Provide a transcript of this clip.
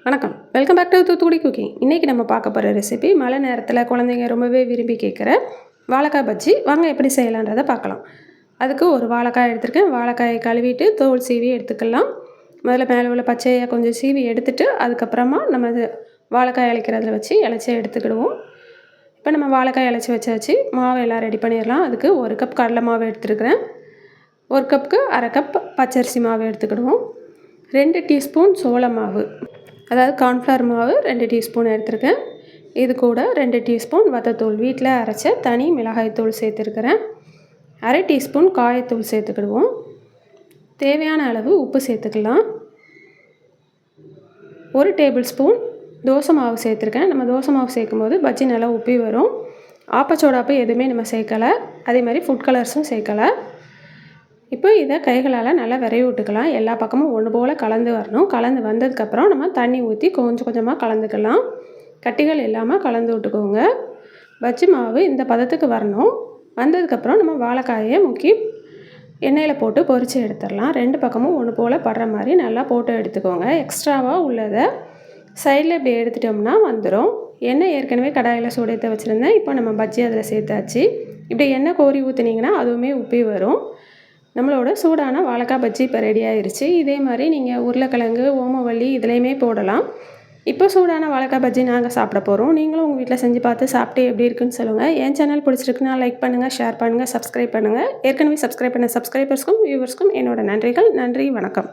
வணக்கம். Welcome back to Thoothukudi cooking. இன்றைக்கி நம்ம பார்க்க போகிற ரெசிபி மழை நேரத்தில் குழந்தைங்க ரொம்பவே விரும்பி கேட்குற வாழைக்காய் பஜ்ஜி. வாங்க எப்படி செய்யலான்றதை பார்க்கலாம். அதுக்கு ஒரு வாழைக்காய் எடுத்துருக்கேன். வாழைக்காயை கழுவிட்டு தோல் சீவி எடுத்துக்கலாம். முதல்ல மேலே உள்ள பச்சையை கொஞ்சம் சீவி எடுத்துட்டு அதுக்கப்புறமா நம்ம வாழைக்காய் இழைக்கிறதுல வச்சு இழைச்சி எடுத்துக்கிடுவோம். இப்போ நம்ம வாழைக்காய் இழைச்சி வச்சு மாவு எல்லாம் ரெடி பண்ணிடலாம். அதுக்கு 1 கப் கடலை மாவு எடுத்துருக்கிறேன். 1 கப்புக்கு அரை கப் பச்சரிசி மாவு எடுத்துக்கிடுவோம். 2 டீஸ்பூன் சோள மாவு, அதாவது கார்ன்ஃப்ளவர் மாவு 2 டீஸ்பூன் எடுத்துருக்கேன். இது கூட 2 டீஸ்பூன் வத்தத்தூள், வீட்டில் அரைச்ச தனி மிளகாய்த்தூள் சேர்த்துருக்கிறேன். அரை டீஸ்பூன் காயத்தூள் சேர்த்துக்கிடுவோம். தேவையான அளவு உப்பு சேர்த்துக்கலாம். 1 டேபிள் ஸ்பூன் தோசை மாவு சேர்த்துருக்கேன். நம்ம தோசை மாவு சேர்க்கும்போது பஜ்ஜி நல்லா உப்பி வரும். ஆப்பச்சோடாப்பு எதுவுமே நம்ம சேர்க்கலை. அதே மாதிரி ஃபுட் கலர்ஸும் சேர்க்கலை. இப்போ இதை கைகளால் நல்லா விரைவி விட்டுக்கலாம். எல்லா பக்கமும் ஒன்று போல் கலந்து வரணும். கலந்து வந்ததுக்கப்புறம் நம்ம தண்ணி ஊற்றி கொஞ்சம் கொஞ்சமாக கலந்துக்கலாம். கட்டிகள் இல்லாமல் கலந்து விட்டுக்கோங்க. பஜ்ஜி மாவு இந்த பதத்துக்கு வரணும். வந்ததுக்கப்புறம் நம்ம வாழைக்காயை முக்கி எண்ணெயில் போட்டு பொரித்து எடுத்துடலாம். 2 பக்கமும் ஒன்று போல் படுற மாதிரி நல்லா போட்டு எடுத்துக்கோங்க. எக்ஸ்ட்ராவாக உள்ளதை சைடில் இப்படி எடுத்துட்டோம்னா வந்துடும். எண்ணெய் ஏற்கனவே கடாயில் சூடேற்ற வச்சுருந்தேன். இப்போ நம்ம பஜ்ஜி அதில் சேர்த்தாச்சு. இப்படி எண்ணெய் கோரி ஊற்றுனீங்கன்னா அதுவுமே உப்பி வரும். நம்மளோட சூடான வாழைக்காய் பஜ்ஜி இப்போ ரெடி ஆயிடுச்சு. இதே மாதிரி நீங்கள் உருளைக்கிழங்கு, ஓமவல்லி இதுலேயுமே போடலாம். இப்போ சூடான வாழைக்காய் பஜ்ஜி நாங்கள் சாப்பிட போகிறோம். நீங்களும் உங்கள் வீட்டில் செஞ்சு பார்த்து சாப்பிட்டு எப்படி இருக்குன்னு சொல்லுங்கள். என் சேனல் பிடிச்சிருக்குன்னா லைக் பண்ணுங்கள், ஷேர் பண்ணுங்கள், சப்ஸ்கிரைப் பண்ணுங்கள். ஏற்கனவே சப்ஸ்கிரைப் பண்ண சப்ஸ்கிரைபர்ஸ்க்கும் வியூவர்ஸ்க்கும் என்னோட நன்றிகள். நன்றி, வணக்கம்.